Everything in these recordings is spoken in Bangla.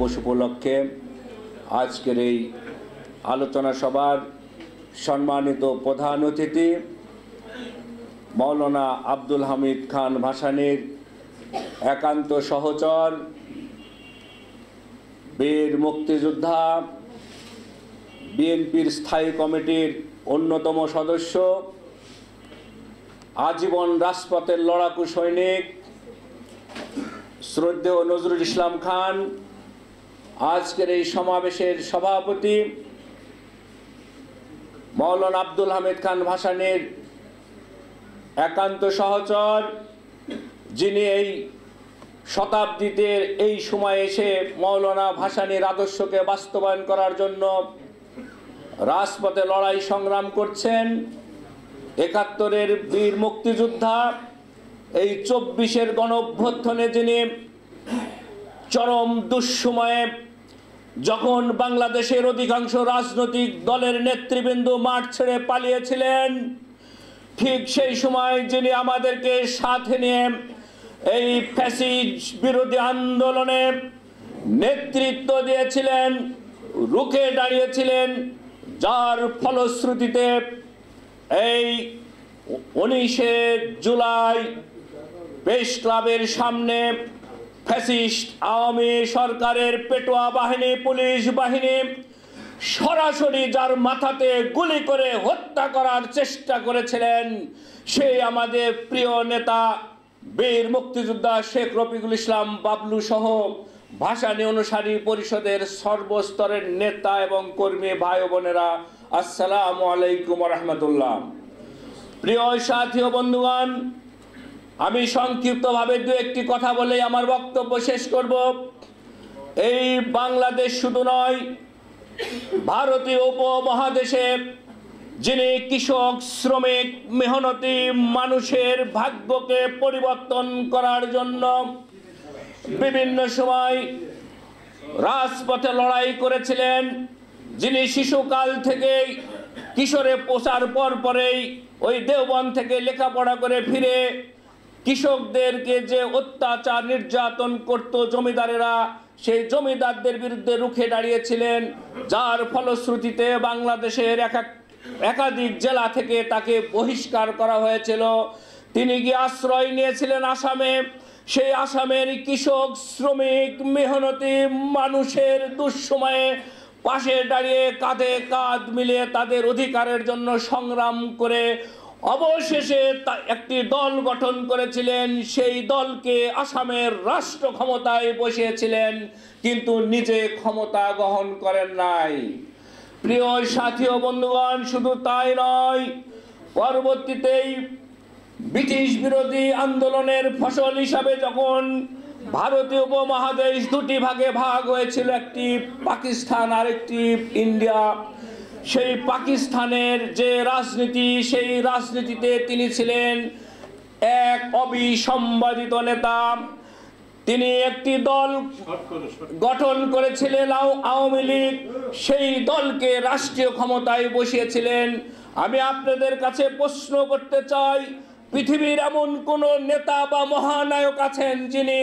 দিবস উপলক্ষে আজকের এই আলোচনা সভার সম্মানিত প্রধান অতিথি মাওলানা আব্দুল হামিদ খান ভাসানীর একান্ত সহচর, বীর মুক্তিযোদ্ধা, বিএনপির স্থায়ী কমিটির অন্যতম সদস্য, আজীবন রাজপথের লড়াকু সৈনিক শ্রদ্ধেয় নজরুল ইসলাম খান, আজকের এই সমাবেশের সভাপতি মাওলানা আব্দুল হামিদ খান ভাসানীর একান্ত সহচর, যিনি এই শতাব্দীতে এই সময় এসে মাওলানা ভাসানীর আদর্শকে বাস্তবায়ন করার জন্য রাজপথে লড়াই সংগ্রাম করছেন, ৭১-এর বীর মুক্তিযোদ্ধা, এই ২৪-এর গণঅভ্যুত্থানে যিনি চরম দুঃসময়ে যখন বাংলাদেশের অধিকাংশ রাজনৈতিক দলের নেতৃবৃন্দ মাঠ ছেড়ে পালিয়েছিলেন, ঠিক সেই সময় যিনি আমাদেরকে সাথে নিয়ে এই ফ্যাসিস্ট বিরোধী আন্দোলনে নেতৃত্ব দিয়েছিলেন, রুখে দাঁড়িয়েছিলেন, যার ফলশ্রুতিতে এই ১৯শে জুলাই প্রেস ক্লাবের সামনে ফ্যাসিস্ট আওয়ামী সরকারের পেটোয়া বাহিনী, পুলিশ বাহিনী সরাসরি যার মাথাতে গুলি করে হত্যা করার চেষ্টা করেছিলেন, সেই আমাদের প্রিয় নেতা বীর মুক্তিযোদ্ধা শেখ রফিকুল ইসলাম বাবলু সহ ভাসানী অনুসারী পরিষদের সর্বস্তরের নেতা এবং কর্মী ভাই ও বোনেরা, আসসালামু আলাইকুম রহমতুল্লাহ। প্রিয় সাথী ও বন্ধুগণ, আমি সংক্ষিপ্তভাবে দু একটি কথা বলে আমার বক্তব্য শেষ করব। এই বাংলাদেশ শুধু নয়, ভারতীয় উপমহাদেশে যিনি কৃষক, শ্রমিক, মেহনতি মানুষের ভাগ্যকে পরিবর্তন করার জন্য বিভিন্ন সময় রাজপথে লড়াই করেছিলেন, যিনি শিশুকাল থেকেই কিশোরে পৌঁছার পরেই ওই দেওবন্দ থেকে লেখাপড়া করে ফিরে কৃষকদেরকে যে অত্যাচার নির্যাতন করত জমিদারেরা, সেই জমিদারদের বিরুদ্ধে রুখে দাঁড়িয়েছিলেন, যার ফলশ্রুতিতে বাংলাদেশের একাধিক জেলা থেকে তাকে বহিষ্কার করা হয়েছিল। তিনি গিয়ে আশ্রয় নিয়েছিলেন আসামে। সেই আসামের কৃষক, শ্রমিক, মেহনতি মানুষের দুঃসময়ে পাশে দাঁড়িয়ে কাঁধে কাঁধ মিলিয়ে তাদের অধিকারের জন্য সংগ্রাম করে অবশেষে একটি দল গঠন করেছিলেন। সেই দলকে আসামের রাষ্ট্র ক্ষমতায় বসিয়েছিলেন, কিন্তু নিজে ক্ষমতা গ্রহণ করেন নাই। প্রিয় সাথী ও বন্ধুগণ, শুধু তাই নয়, পরবর্তীতেই ব্রিটিশ বিরোধী আন্দোলনের ফসল হিসাবে যখন ভারতীয় উপমহাদেশ দুটি ভাগে ভাগ হয়েছিল, একটি পাকিস্তান আর একটি ইন্ডিয়া, সেই পাকিস্তানের যে রাজনীতি, সেই রাজনীতিতে তিনি ছিলেন এক অবিসম্বাদিত নেতা। তিনি একটি দল গঠন করেছিলেন আওয়ামী লীগ, সেই দলকে রাষ্ট্রীয় ক্ষমতায় বসিয়েছিলেন। আমি আপনাদের কাছে প্রশ্ন করতে চাই, পৃথিবীর এমন কোন নেতা বা মহানায়ক আছেন যিনি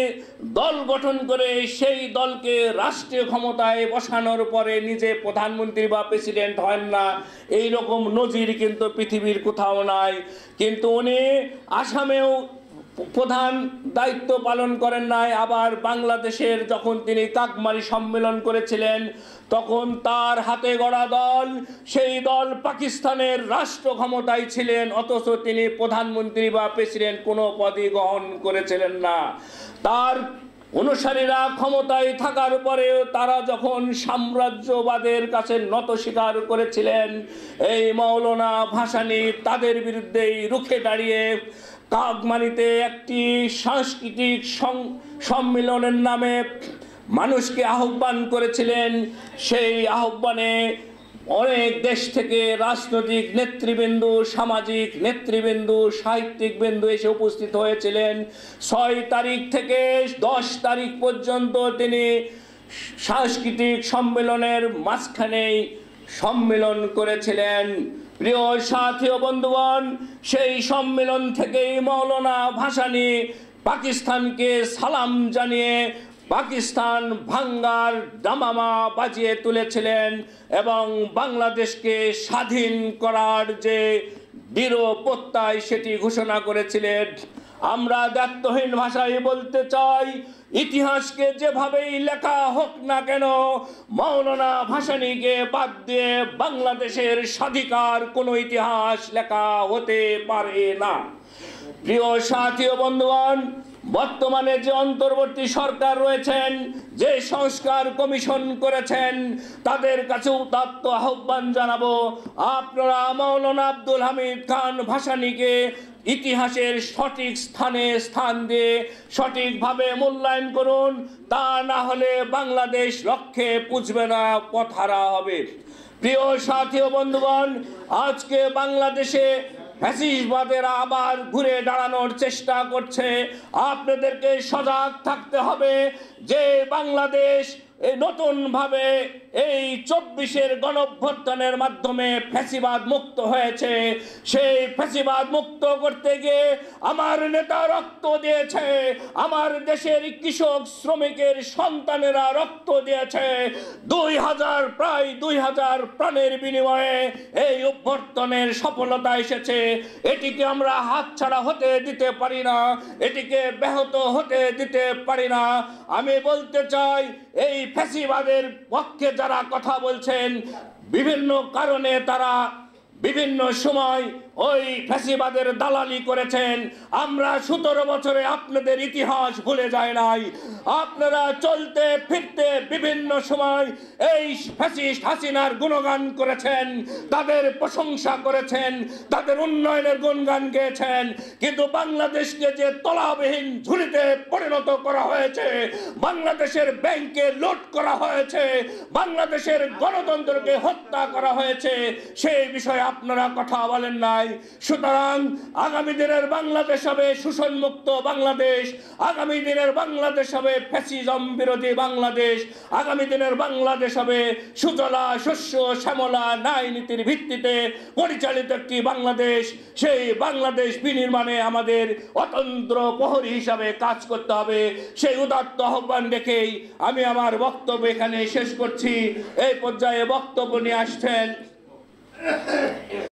দল গঠন করে সেই দলকে রাষ্ট্রীয় ক্ষমতায় বসানোর পরে নিজে প্রধানমন্ত্রী বা প্রেসিডেন্ট হন না? এই রকম নজির কিন্তু পৃথিবীর কোথাও নাই। কিন্তু উনি আসামেও প্রধান দায়িত্ব পালন করেন নাই। আবার বাংলাদেশের যখন তিনি কাকমারি সম্মেলন করেছিলেন, তখন তার হাতে গড়া দল, সেই দল পাকিস্তানের রাষ্ট্র ক্ষমতায় ছিলেন, অথচ তিনি প্রধানমন্ত্রী বা প্রেসিডেন্ট কোনো পদই গ্রহণ করেছিলেন না। তার অনুসারীরা ক্ষমতায় থাকার পরেও তারা যখন সাম্রাজ্যবাদের কাছে নত স্বীকার করেছিলেন, এই মাওলানা ভাসানী তাদের বিরুদ্ধেই রুখে দাঁড়িয়ে কাকমানিতে একটি সাংস্কৃতিক সম্মেলনের নামে মানুষকে আহ্বান করেছিলেন। সেই আহ্বানে অনেক দেশ থেকে রাজনৈতিক নেতৃবৃন্দ, সামাজিক নেতৃবৃন্দ, সাহিত্যিকবৃন্দ এসে উপস্থিত হয়েছিলেন। ৬ তারিখ থেকে ১০ তারিখ পর্যন্ত তিনি সাংস্কৃতিক সম্মেলনের মাঝখানেই সম্মেলন করেছিলেন। প্রিয় সাথী ও বন্ধুগণ, সেই সম্মেলন থেকেই মাওলানা ভাসানী পাকিস্তানকে সালাম জানিয়ে পাকিস্তান ভাঙ্গার দামামা বাজিয়ে তুলেছিলেন এবং বাংলাদেশকে স্বাধীন করার যে দৃঢ় প্রত্যয় সেটি ঘোষণা করেছিলেন। আমরা দায়িত্বহীন ভাষায় বলতে চাই, ইতিহাসকে যেভাবেই লেখা হোক না কেন, মাওলানা ভাসানীকে বাদ দিয়ে বাংলাদেশের স্বাধিকার কোনো ইতিহাস লেখা হতে পারে না। প্রিয় সাথী ও বন্ধুগণ, বর্তমানে যে অন্তর্বর্তী সরকার রয়েছেন, যে সংস্কার কমিশন করেছেন, তাদের কাছে উদাত্ত আহ্বান জানাবো, আপনারা মাওলানা আব্দুল হামিদ খান ভাসানীকে ইতিহাসের সঠিক স্থানে স্থান দিয়ে সঠিকভাবে মূল্যায়ন করুন। তা না হলে বাংলাদেশ লক্ষ্যে পুঁছবে না, পথহারা হবে। প্রিয় সাথী ও বন্ধুগণ, আজকে বাংলাদেশে ফ্যাসিস্টবাদেরা আবার ঘুরে দাঁড়ানোর চেষ্টা করছে। আপনাদেরকে সজাগ থাকতে হবে যে বাংলাদেশ নতুনভাবে এই 24-এর গণঅভ্যুত্থানের মাধ্যমে ফ্যাসিবাদ মুক্ত হয়েছে। সেই ফ্যাসিবাদ মুক্ত করতে গিয়ে আমার নেতা রক্ত দিয়েছে, আমার দেশের কৃষক শ্রমিকের সন্তানেরা রক্ত দিয়েছে। প্রায় 2000 প্রাণের বিনিময়ে এই অভ্যুত্থানের সফলতা এসেছে। এটিকে আমরা হাতছাড়া হতে দিতে পারি না, এটিকে ব্যাহত হতে দিতে পারি না। আমি বলতে চাই, এই ফ্যাসিবাদের পক্ষে যারা কথা বলছেন, বিভিন্ন কারণে তারা বিভিন্ন সময় ওই ফ্যাসিবাদের দালালি করেছেন। আমরা 17 বছরে আপনাদের ইতিহাস ভুলে যায় নাই। আপনারা চলতে ফিরতে বিভিন্ন সময় এই ফ্যাসিস্ট হাসিনার গুণগান করেছেন, তাদের প্রশংসা করেছেন, তাদের উন্নয়নের গুণগান গেয়েছেন। কিন্তু বাংলাদেশকে যে তলাবিহীন ঝুড়িতে পরিণত করা হয়েছে, বাংলাদেশের ব্যাংকে লুট করা হয়েছে, বাংলাদেশের গণতন্ত্রকে হত্যা করা হয়েছে, সেই বিষয়ে আপনারা কথা বলেন নাই। সুতরাং আগামী দিনের বাংলাদেশ হবে শোষণমুক্ত বাংলাদেশ, আগামী দিনের বাংলাদেশ হবে ফ্যাসিজম বিরোধী বাংলাদেশ, আগামী দিনের বাংলাদেশ হবে সুজলা শস্য শ্যামলা ন্যায় নীতির ভিত্তিতে পরিচালিত একটি বাংলাদেশ। সেই বাংলাদেশ বিনির্মাণে আমাদের অতন্ত্র প্রহরী হিসাবে কাজ করতে হবে। সেই উদাত্ত আহ্বান রেখেই আমি আমার বক্তব্য এখানে শেষ করছি। এই পর্যায়ে বক্তব্য নিয়ে আসছেন